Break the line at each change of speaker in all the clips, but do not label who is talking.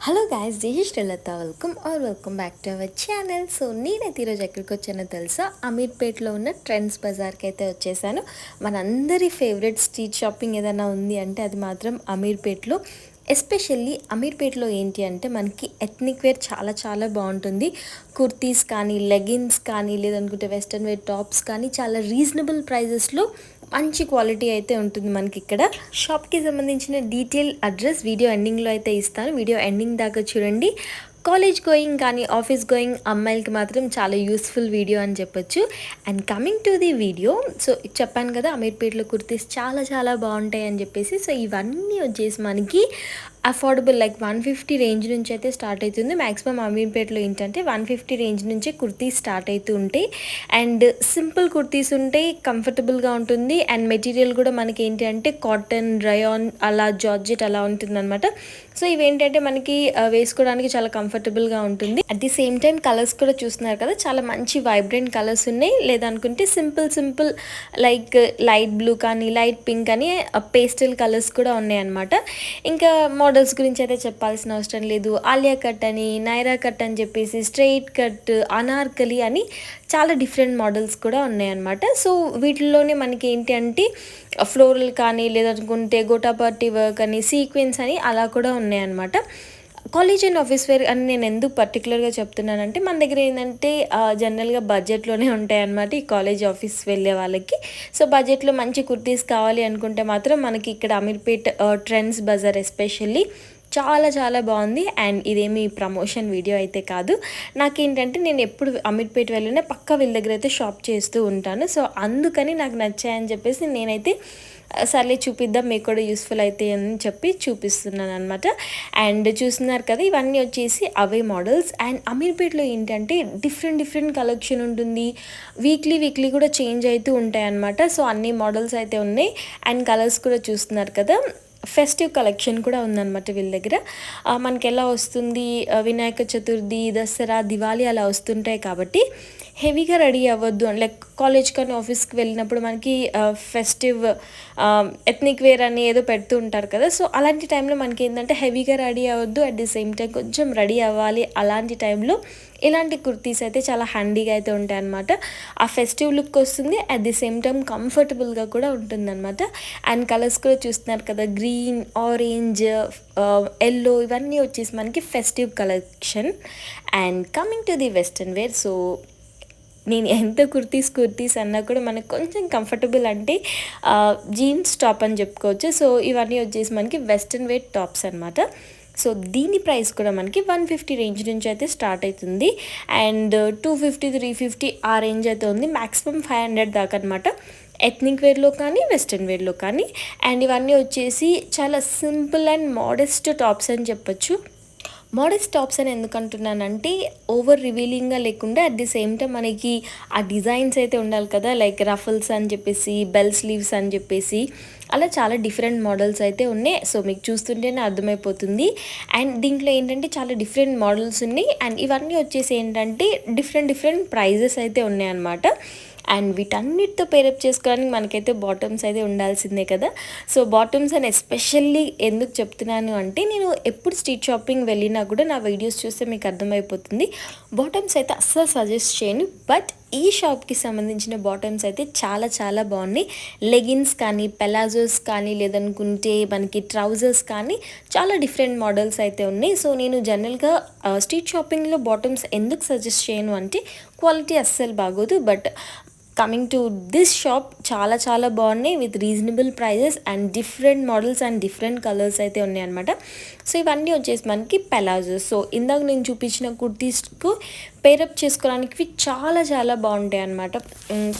Hello guys, this is Srilatha. Welcome back to our channel. So నేనైతే ఈరోజు ఎక్కడికి వచ్చానో తెలుసా? అమీర్పేట్లో ఉన్న ట్రెండ్స్ బజార్కి అయితే వచ్చేసాను. మనందరి ఫేవరెట్ స్ట్రీట్ షాపింగ్ ఏదైనా ఉంది అంటే అది మాత్రం అమీర్పేట్లో. ఎస్పెషల్లీ అమీర్పేట్లో ఏంటి అంటే మనకి ఎథ్నిక్ వేర్ చాలా చాలా బాగుంటుంది. కుర్తీస్ కానీ, లెగిన్స్ కానీ, లేదనుకుంటే వెస్ట్రన్ వేర్ టాప్స్ కానీ చాలా రీజనబుల్ ప్రైజెస్లో మంచి క్వాలిటీ అయితే ఉంటుంది మనకి ఇక్కడ. షాప్కి సంబంధించిన డీటెయిల్ అడ్రస్ వీడియో ఎండింగ్లో అయితే ఇస్తాను. వీడియో ఎండింగ్ దాకా చూడండి. కాలేజ్ గోయింగ్ కానీ ఆఫీస్ గోయింగ్ అమ్మాయిలకి మాత్రం చాలా యూస్ఫుల్ వీడియో అని చెప్పొచ్చు. And coming to the video, so చెప్పాను కదా అమీర్పేట్లో కుర్తీస్ చాలా చాలా బాగుంటాయి అని చెప్పేసి. సో ఇవన్నీ వచ్చేసి మనకి అఫోర్డబుల్, లైక్ 150 రేంజ్ నుంచి అయితే స్టార్ట్ అవుతుంది. మ్యాక్సిమం అమీర్పేట్లో ఏంటంటే 150 రేంజ్ నుంచే కుర్తీస్ స్టార్ట్ అవుతూ ఉంటాయి. అండ్ సింపుల్ కుర్తీస్ ఉంటాయి, కంఫర్టబుల్గా ఉంటుంది. అండ్ మెటీరియల్ కూడా మనకి ఏంటి అంటే కాటన్, రయాన్, అలా జార్జెట్ అలా ఉంటుంది అనమాట. సో ఇవేంటంటే మనకి వేసుకోవడానికి చాలా కంఫర్టబుల్గా ఉంటుంది. At the same time colours కూడా చూస్తున్నారు కదా, చాలా మంచి వైబ్రెంట్ కలర్స్ ఉన్నాయి. లేదనుకుంటే సింపుల్ లైక్ లైట్ బ్లూ కానీ, లైట్ పింక్ అని పేస్టల్ కలర్స్ కూడా ఉన్నాయి అనమాట. ఇంకా మోడల్స్ గురించి అయితే చెప్పాల్సిన అవసరం లేదు. ఆలియా కట్ అని, నైరా కట్ అని చెప్పేసి, స్ట్రెయిట్ కట్, అనార్కలి అని చాలా డిఫరెంట్ మోడల్స్ కూడా ఉన్నాయన్నమాట. సో వీటిల్లోనే మనకి ఏంటి అంటే ఫ్లోరల్ కానీ, లేదనుకుంటే గోటాపర్టీ వర్క్ అని, సీక్వెన్స్ అని అలా కూడా ఉన్నాయన్నమాట. కాలేజ్ అండ్ ఆఫీస్ వేర్ అని నేను ఎందుకు పర్టికులర్గా చెప్తున్నానంటే మన దగ్గర ఏంటంటే జనరల్గా బడ్జెట్లోనే ఉంటాయన్నమాట ఈ కాలేజ్ ఆఫీస్ వెళ్ళే వాళ్ళకి. సో బడ్జెట్లో మంచి కుర్తీస్ కావాలి అనుకుంటే మాత్రం మనకి ఇక్కడ అమీర్పేట్ ట్రెండ్స్ బజార్ ఎస్పెషల్లీ చాలా చాలా బాగుంది. అండ్ ఇదేమి ప్రమోషన్ వీడియో అయితే కాదు. నాకేంటంటే నేను ఎప్పుడు అమీర్పేట వెళ్ళినా పక్కా వీళ్ళ దగ్గర అయితే షాప్ చేస్తూ ఉంటాను. సో అందుకని నాకు నచ్చాయని చెప్పేసి నేనైతే సర్లే చూపిద్దాం, మీకు కూడా యూస్ఫుల్ అయితే అని చెప్పి చూపిస్తున్నాను అనమాట. అండ్ చూస్తున్నారు కదా, ఇవన్నీ వచ్చేసి అవే మోడల్స్. అండ్ అమీర్పేట్లో ఏంటంటే డిఫరెంట్ కలెక్షన్ ఉంటుంది. వీక్లీ కూడా చేంజ్ అవుతూ ఉంటాయి అనమాట. సో అన్ని మోడల్స్ అయితే ఉన్నాయి. అండ్ కలర్స్ కూడా చూస్తున్నారు కదా. ఫెస్టివ్ కలెక్షన్ కూడా ఉందన్నమాట వీళ్ళ దగ్గర. మనకి ఎలా వస్తుంది, వినాయక చతుర్థి, దసరా, దివాళీ అలా వస్తుంటాయి కాబట్టి హెవీగా రెడీ అవ్వద్దు. లైక్ కాలేజ్ కానీ ఆఫీస్కి వెళ్ళినప్పుడు మనకి ఫెస్టివ్ ఎథ్నిక్ వేర్ అని ఏదో పెడుతూ ఉంటారు కదా. సో అలాంటి టైంలో మనకి ఏంటంటే హెవీగా రెడీ అవ్వద్దు, అట్ ది సేమ్ టైం కొంచెం రెడీ అవ్వాలి. అలాంటి టైంలో ఇలాంటి కుర్తీస్ అయితే చాలా హ్యాండీగా అయితే ఉంటాయి అన్నమాట. ఆ ఫెస్టివ్ లుక్ వస్తుంది, అట్ ది సేమ్ టైం కంఫర్టబుల్గా కూడా ఉంటుంది అనమాట. అండ్ కలర్స్ కూడా చూస్తున్నారు కదా, గ్రీన్, ఆరెంజ్, ఎల్లో, ఇవన్నీ వచ్చేసి మనకి festive collection. And coming to the western wear, so నేను ఎంత కుర్తీస్ అన్నా కూడా మనకు కొంచెం కంఫర్టబుల్ అంటే జీన్స్ టాప్ అని చెప్పుకోవచ్చు. సో ఇవన్నీ వచ్చేసి మనకి వెస్ట్రన్ వేర్ టాప్స్ అనమాట. సో దీని ప్రైస్ కూడా మనకి 150 రేంజ్ నుంచి అయితే స్టార్ట్ అవుతుంది. అండ్ 250, 350 ఆ రేంజ్ అయితే ఉంది. మ్యాక్సిమం 500 దాకా అనమాట, ఎథ్నిక్ వేర్లో కానీ వెస్ట్రన్ వేర్లో కానీ. అండ్ ఇవన్నీ వచ్చేసి చాలా సింపుల్ అండ్ మోడెస్ట్ టాప్స్ అని చెప్పొచ్చు. మోడెస్ట్ టాప్స్ అని ఎందుకు అంటున్నానంటే ఓవర్ రివీలింగ్గా లేకుండా అట్ ది సేమ్ టైం మనకి ఆ డిజైన్స్ అయితే ఉండాలి కదా, లైక్ రఫల్స్ అని చెప్పేసి, బెల్ స్లీవ్స్ అని చెప్పేసి అలా చాలా డిఫరెంట్ మోడల్స్ అయితే ఉన్నాయి. సో మీకు చూస్తుంటేనే అర్థమైపోతుంది. అండ్ దీంట్లో ఏంటంటే చాలా డిఫరెంట్ మోడల్స్ ఉన్నాయి. అండ్ ఇవన్నీ వచ్చేసి ఏంటంటే డిఫరెంట్ ప్రైజెస్ అయితే ఉన్నాయన్నమాట. అండ్ వీటన్నిటితో పేరప్ చేసుకోవడానికి మనకైతే బాటమ్స్ అయితే ఉండాల్సిందే కదా. సో బాటమ్స్ అని ఎస్పెషల్లీ ఎందుకు చెప్తున్నాను అంటే నేను ఎప్పుడు స్ట్రీట్ షాపింగ్ వెళ్ళినా కూడా నా వీడియోస్ చూస్తే మీకు అర్థమైపోతుంది. బాటమ్స్ అయితే అస్సలు సజెస్ట్ చేయను, బట్ ఈ షాప్కి సంబంధించిన బాటమ్స్ అయితే చాలా చాలా బాగున్నాయి. లెగిన్స్ కానీ, పెలాజోస్ కానీ, లేదనుకుంటే మనకి ట్రౌజర్స్ కానీ చాలా డిఫరెంట్ మోడల్స్ అయితే ఉన్నాయి. సో నేను జనరల్గా స్ట్రీట్ షాపింగ్లో బాటమ్స్ ఎందుకు సజెస్ట్ చేయను అంటే క్వాలిటీ అస్సలు బాగోదు. But coming to this shop చాలా చాలా బాగున్నాయి with reasonable prices and different models and different colours అయితే ఉన్నాయి అనమాట. సో ఇవన్నీ వచ్చేసి మనకి పెలాజోస్. సో ఇందాక నేను చూపించిన కుర్తీస్కు పేరప్ చేసుకోవడానికి చాలా చాలా బాగుంటాయి అనమాట.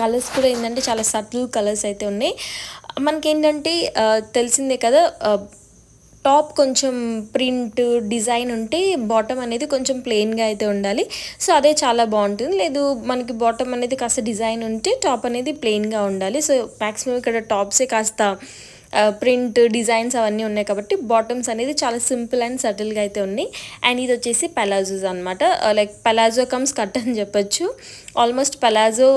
కలర్స్ కూడా ఏంటంటే చాలా సటిల్ కలర్స్ అయితే ఉన్నాయి. మనకేంటంటే తెలిసిందే కదా, టాప్ కొంచెం ప్రింట్ డిజైన్ ఉంటే బాటమ్ అనేది కొంచెం ప్లెయిన్గా అయితే ఉండాలి. సో అదే చాలా బాగుంటుంది. లేదు మనకి బాటమ్ అనేది కాస్త డిజైన్ ఉంటే టాప్ అనేది ప్లెయిన్గా ఉండాలి. సో మ్యాక్సిమం ఇక్కడ టాప్సే కాస్త ప్రింట్ డిజైన్స్ అవన్నీ ఉన్నాయి కాబట్టి బాటమ్స్ అనేది చాలా సింపుల్ అండ్ సటిల్గా అయితే ఉన్నాయి. అండ్ ఇది వచ్చేసి పలాజోస్ అనమాట, లైక్ పలాజో కమ్ స్కర్ట్ అని చెప్పొచ్చు, ఆల్మోస్ట్ పలాజో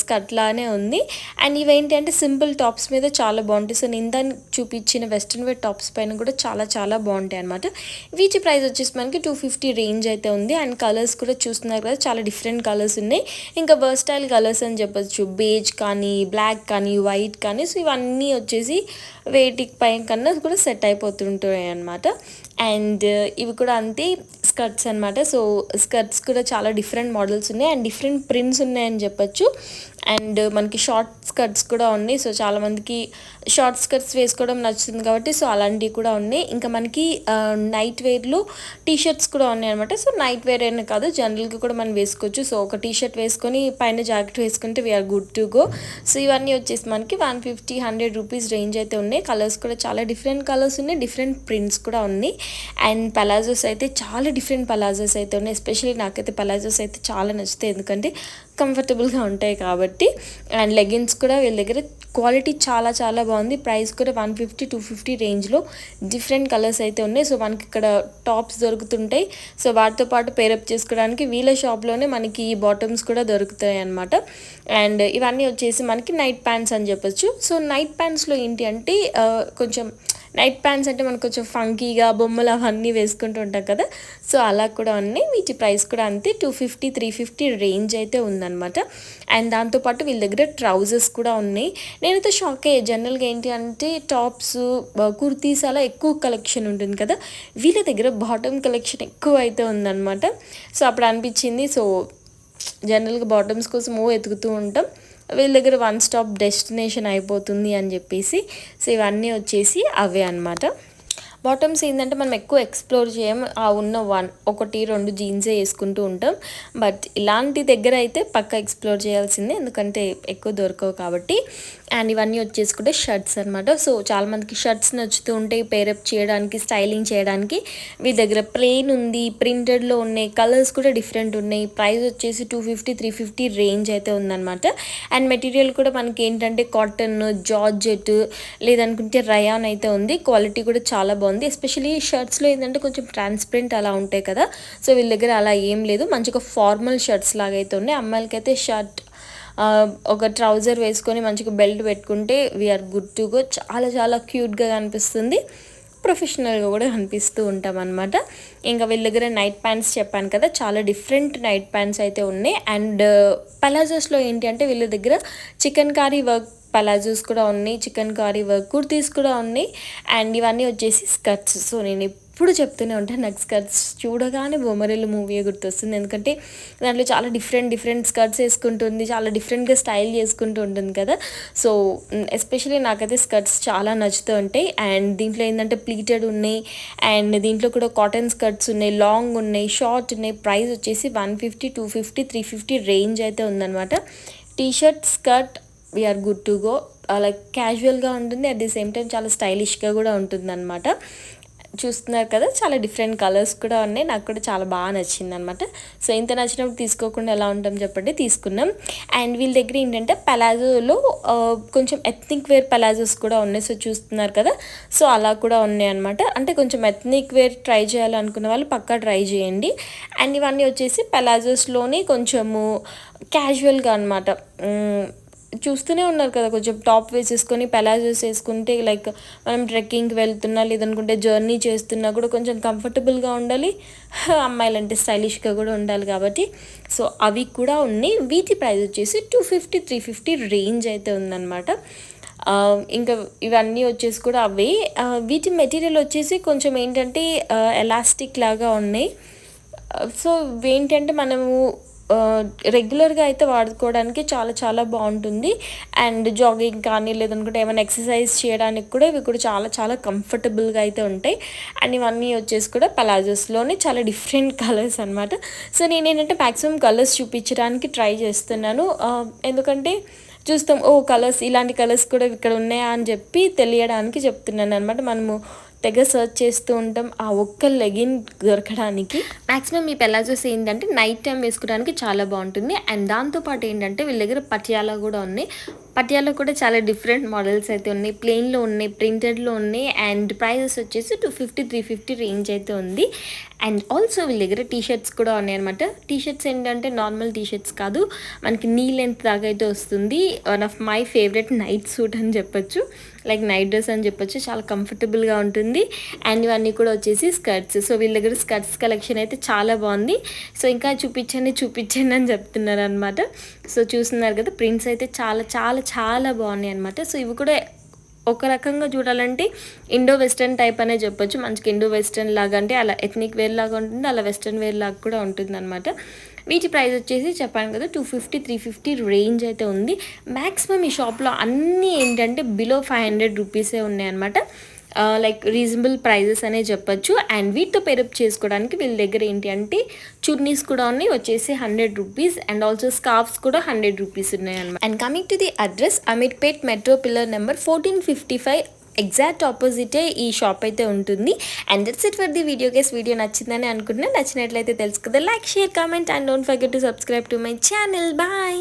స్కర్ట్ లానే ఉంది. అండ్ ఇవేంటి అంటే సింపుల్ టాప్స్ మీద చాలా బాగుంటాయి. సో నేను దాన్ని చూపించిన వెస్ట్రన్ వేర్ టాప్స్ పైన కూడా చాలా చాలా బాగుంటాయి అనమాట. వీటి ప్రైస్ వచ్చేసి మనకి 250 రేంజ్ అయితే ఉంది. అండ్ కలర్స్ కూడా చూస్తున్నారు కదా, చాలా డిఫరెంట్ కలర్స్ ఉన్నాయి. ఇంకా వర్స్టైల్ కలర్స్ అని చెప్పొచ్చు, బేజ్ కానీ బ్లాక్ కానీ వైట్ కానీ. సో ఇవన్నీ వచ్చేసి వేటికి పైన కన్నా కూడా సెట్ అయిపోతుంటాయి అనమాట. అండ్ ఇవి కూడా అంతే స్కర్ట్స్ అనమాట. సో స్కర్ట్స్ కూడా చాలా డిఫరెంట్ మోడల్స్ ఉన్నాయి అండ్ డిఫరెంట్ ప్రింట్స్ ఉన్నాయని చెప్పొచ్చు. అండ్ మనకి షార్ట్ స్కర్ట్స్ కూడా ఉన్నాయి. సో చాలామందికి షార్ట్ స్కర్ట్స్ వేసుకోవడం నచ్చుతుంది కాబట్టి సో అలాంటివి కూడా ఉన్నాయి. ఇంకా మనకి నైట్ వేర్లో టీషర్ట్స్ కూడా ఉన్నాయి అనమాట. సో నైట్ వేర్ అయినా కాదు, జనరల్గా కూడా మనం వేసుకోవచ్చు. సో ఒక టీషర్ట్ వేసుకొని పైన జాకెట్ వేసుకుంటే we're good to go. So ఇవన్నీ వచ్చేసి మనకి 150-100 రూపీస్ రేంజ్ అయితే ఉన్నాయి. కలర్స్ కూడా చాలా డిఫరెంట్ కలర్స్ ఉన్నాయి, డిఫరెంట్ ప్రింట్స్ కూడా ఉన్నాయి. అండ్ పలాజోస్ అయితే చాలా డిఫరెంట్ పలాజోస్ అయితే ఉన్నాయి. ఎస్పెషల్లీ నాకైతే పలాజోస్ అయితే చాలా నచ్చుతాయి, ఎందుకంటే కంఫర్టబుల్గా ఉంటాయి కాబట్టి. అండ్ లెగిన్స్ కూడా వీళ్ళ దగ్గర క్వాలిటీ చాలా చాలా బాగుంది. ప్రైస్ కూడా 150-250 రేంజ్లో డిఫరెంట్ కలర్స్ అయితే ఉన్నాయి. సో మనకి ఇక్కడ టాప్స్ దొరుకుతుంటాయి. సో వాటితో పాటు పేరప్ చేసుకోవడానికి వీళ్ళ షాప్లోనే మనకి ఈ బాటమ్స్ కూడా దొరుకుతాయి అనమాట. అండ్ ఇవన్నీ వచ్చేసి మనకి నైట్ ప్యాంట్స్ అని చెప్పొచ్చు. సో నైట్ ప్యాంట్స్లో ఏంటి అంటే కొంచెం నైట్ ప్యాంట్స్ అంటే మనకు కొంచెం ఫంకీగా బొమ్మలు అవన్నీ వేసుకుంటూ ఉంటాం కదా, సో అలా కూడా ఉన్నాయి. వీటి ప్రైస్ కూడా అంతే 250-350 రేంజ్ అయితే ఉందన్నమాట. అండ్ దాంతోపాటు వీళ్ళ దగ్గర ట్రౌజర్స్ కూడా ఉన్నాయి. నేనైతే షాక్ అయ్యే, జనరల్గా ఏంటి అంటే టాప్స్ కుర్తీస్ అలా ఎక్కువ కలెక్షన్ ఉంటుంది కదా, వీళ్ళ దగ్గర బాటమ్ కలెక్షన్ ఎక్కువ అయితే ఉందన్నమాట. సో అప్పుడు అనిపించింది, సో జనరల్గా బాటమ్స్ కోసం వెతుకుతూ ఉంటాం, వీళ్ళ దగ్గర వన్ స్టాప్ డెస్టినేషన్ అయిపోతుంది అని చెప్పేసి. సో ఇవన్నీ వచ్చేసి అవే అనమాట. బాటమ్స్ ఏంటంటే మనం ఎక్కువ ఎక్స్ప్లోర్ చేయం, ఆ ఉన్న 1-2 జీన్సే వేసుకుంటూ ఉంటాం. బట్ ఇలాంటి దగ్గర అయితే పక్క ఎక్స్ప్లోర్ చేయాల్సిందే, ఎందుకంటే ఎక్కువ దొరకవు కాబట్టి. అండ్ ఇవన్నీ వచ్చేసి కూడా షర్ట్స్ అనమాట. సో చాలామందికి షర్ట్స్ నచ్చుతూ ఉంటాయి పేరప్ చేయడానికి, స్టైలింగ్ చేయడానికి. వీళ్ళ దగ్గర ప్లెయిన్ ఉంది, ప్రింటెడ్లో ఉన్నాయి, కలర్స్ కూడా డిఫరెంట్ ఉన్నాయి. ప్రైస్ వచ్చేసి 250-350 రేంజ్ అయితే ఉందన్నమాట. అండ్ మెటీరియల్ కూడా మనకి ఏంటంటే కాటన్, జార్జెట్ లేదనుకుంటే రయాన్ అయితే ఉంది. క్వాలిటీ కూడా చాలా బాగుంది. ఎస్పెషల్లీ షర్ట్స్లో ఏంటంటే కొంచెం ట్రాన్స్పరెంట్ అలా ఉంటాయి కదా, సో వీళ్ళ దగ్గర అలా ఏం లేదు, మంచిగా ఫార్మల్ షర్ట్స్ లాగా అయితే ఉన్నాయి. అమ్మాయిలకైతే షర్ట్ ఒక ట్రౌజర్ వేసుకొని మంచిగా బెల్ట్ పెట్టుకుంటే వీఆర్ గుడ్ టు గో. చాలా చాలా క్యూట్గా కనిపిస్తుంది, ప్రొఫెషనల్గా కూడా కనిపిస్తూ ఉంటాం అనమాట. ఇంకా వీళ్ళ దగ్గర నైట్ ప్యాంట్స్ చెప్పాను కదా, చాలా డిఫరెంట్ నైట్ ప్యాంట్స్ అయితే ఉన్నాయి. అండ్ పలాజోస్లో ఏంటి అంటే వీళ్ళ దగ్గర చికెన్ కారీ వర్క్ పలాజోస్ కూడా ఉన్నాయి, చికెన్ కారీ వర్క్ కుర్తీస్ కూడా ఉన్నాయి. అండ్ ఇవన్నీ వచ్చేసి స్కర్ట్స్. సో నేను ఎప్పుడు చెప్తూనే ఉంటాను, నాకు స్కర్ట్స్ చూడగానే బొమ్మరిల్లు మూవీ గుర్తొస్తుంది, ఎందుకంటే దాంట్లో చాలా డిఫరెంట్ స్కర్ట్స్ వేసుకుంటుంది, చాలా డిఫరెంట్గా స్టైల్ చేసుకుంటూ ఉంటుంది కదా. సో ఎస్పెషల్లీ నాకైతే స్కర్ట్స్ చాలా నచ్చుతూ ఉంటాయి. అండ్ దీంట్లో ఏంటంటే ప్లీటెడ్ ఉన్నాయి, అండ్ దీంట్లో కూడా కాటన్ స్కర్ట్స్ ఉన్నాయి, లాంగ్ ఉన్నాయి, షార్ట్ ఉన్నాయి. ప్రైస్ వచ్చేసి 150-250-350 రేంజ్ అయితే ఉందన్నమాట. T shirt, skirt we're good to go. Like క్యాజువల్గా ఉంటుంది, అట్ ది సేమ్ టైం చాలా స్టైలిష్గా కూడా ఉంటుంది అనమాట. చూస్తున్నారు కదా, చాలా డిఫరెంట్ కలర్స్ కూడా ఉన్నాయి. నాకు కూడా చాలా బాగా నచ్చింది అనమాట. సో ఇంత నచ్చినప్పుడు తీసుకోకుండా ఎలా ఉంటాం చెప్పండి, తీసుకున్నాం. అండ్ వీళ్ళ దగ్గర ఏంటంటే పలాజోలో కొంచెం ఎథ్నిక్ వేర్ పలాజోస్ కూడా ఉన్నాయి. సో చూస్తున్నారు కదా, సో అలా కూడా ఉన్నాయి అనమాట. అంటే కొంచెం ఎథ్నిక్ వేర్ ట్రై చేయాలనుకున్న వాళ్ళు పక్కా ట్రై చేయండి. అండ్ ఇవన్నీ వచ్చేసి పలాజోస్లోనే కొంచెము క్యాజువల్గా అనమాట. చూస్తూనే ఉన్నారు కదా, కొంచెం టాప్ వేసేసుకొని పలాజోస్ వేసుకుంటే లైక్ మనం ట్రెక్కింగ్కి వెళ్తున్నా లేదనుకుంటే జర్నీ చేస్తున్నా కూడా కొంచెం కంఫర్టబుల్గా ఉండాలి, అమ్మాయిలంటే స్టైలిష్గా కూడా ఉండాలి కాబట్టి. సో అవి కూడా ఉన్నాయి. వీటి ప్రైస్ వచ్చేసి 250-350 రేంజ్ అయితే ఉందన్నమాట. ఇంకా ఇవన్నీ వచ్చేసి కూడా అవే. వీటి మెటీరియల్ వచ్చేసి కొంచెం ఏంటంటే ఎలాస్టిక్ లాగా ఉన్నాయి. సో ఏంటంటే మనము రెగ్యులర్గా అయితే వాడుకోవడానికి చాలా చాలా బాగుంటుంది. అండ్ జాగింగ్ కానీ లేదనుకుంటే ఏమైనా ఎక్సర్సైజ్ చేయడానికి కూడా ఇవి కూడా చాలా చాలా కంఫర్టబుల్గా అయితే ఉంటాయి. అండ్ ఇవన్నీ వచ్చేసి కూడా పలాజోస్లోనే చాలా డిఫరెంట్ కలర్స్ అనమాట. సో నేను ఏంటంటే మ్యాక్సిమం కలర్స్ చూపించడానికి ట్రై చేస్తున్నాను, ఎందుకంటే చూస్తాం కలర్స్, ఇలాంటి కలర్స్ కూడా ఇక్కడ ఉన్నాయా అని చెప్పి తెలియడానికి చెప్తున్నాను అనమాట. మనము తెగ సర్చ్ చేస్తూ ఉంటాం ఆ ఒక్క లెగిన్ దొరకడానికి. మ్యాక్సిమం ఈ పెలాజోస్ ఏంటంటే నైట్ టైం వేసుకోవడానికి చాలా బాగుంటుంది. అండ్ దాంతోపాటు ఏంటంటే వీళ్ళ దగ్గర పటియాలా కూడా ఉన్నాయి. పటియాలో కూడా చాలా డిఫరెంట్ మోడల్స్ అయితే ఉన్నాయి, ప్లెయిన్లో ఉన్నాయి, ప్రింటెడ్లో ఉన్నాయి, అండ్ ప్రైజెస్ వచ్చేసి 250-350 రేంజ్ అయితే ఉంది. అండ్ ఆల్సో వీళ్ళ దగ్గర టీ షర్ట్స్ కూడా ఉన్నాయన్నమాట. టీ షర్ట్స్ ఏంటంటే నార్మల్ టీ షర్ట్స్ కాదు, మనకి నీ లెంత్ దాకా అయితే వస్తుంది. One of my favourite night suit అని చెప్పొచ్చు, లైక్ నైట్ డ్రెస్ అని చెప్పొచ్చు, చాలా కంఫర్టబుల్గా ఉంటుంది. అండ్ ఇవన్నీ కూడా వచ్చేసి స్కర్ట్స్. సో వీళ్ళ దగ్గర స్కర్ట్స్ కలెక్షన్ అయితే చాలా బాగుంది. సో ఇంకా చూపించండి అని చెప్తున్నారు అనమాట. సో చూస్తున్నారు కదా, ప్రింట్స్ అయితే చాలా చాలా చాలా బాగున్నాయి అనమాట. సో ఇవి కూడా ఒక రకంగా చూడాలంటే ఇండో వెస్ట్రన్ టైప్ అనే చెప్పొచ్చు. మంచిగా ఇండో వెస్ట్రన్ లాగా, అంటే అలా ఎథ్నిక్ వేర్ లాగా ఉంటుంది, అలా వెస్ట్రన్ వేర్ లాగా కూడా ఉంటుంది అనమాట. వీటి ప్రైస్ వచ్చేసి చెప్పాను కదా 250-350 రేంజ్ అయితే ఉంది. మ్యాక్సిమం ఈ షాప్లో అన్నీ ఏంటంటే బిలో 500 రూపీసే ఉన్నాయన్నమాట. లైక్ రీజనబుల్ ప్రైజెస్ అనే చెప్పొచ్చు. అండ్ వీటితో పేరప్ చేసుకోవడానికి వీళ్ళ దగ్గర ఏంటి అంటే చున్నీస్ కూడా ఉన్నాయి, వచ్చేసి 100 రూపీస్, అండ్ ఆల్సో స్కార్ఫ్స్ కూడా 100 రూపీస్ ఉన్నాయి అనమాట. And coming to the address, Ameerpet metro pillar number 1455 exact ఆపోజిటే ఈ షాప్ అయితే ఉంటుంది. And that's it for the video guys. Video నచ్చిందని అనుకుంటున్నాను. నచ్చినట్లయితే తెలుసు కదా, like, share, comment, and don't forget to subscribe to my channel. Bye.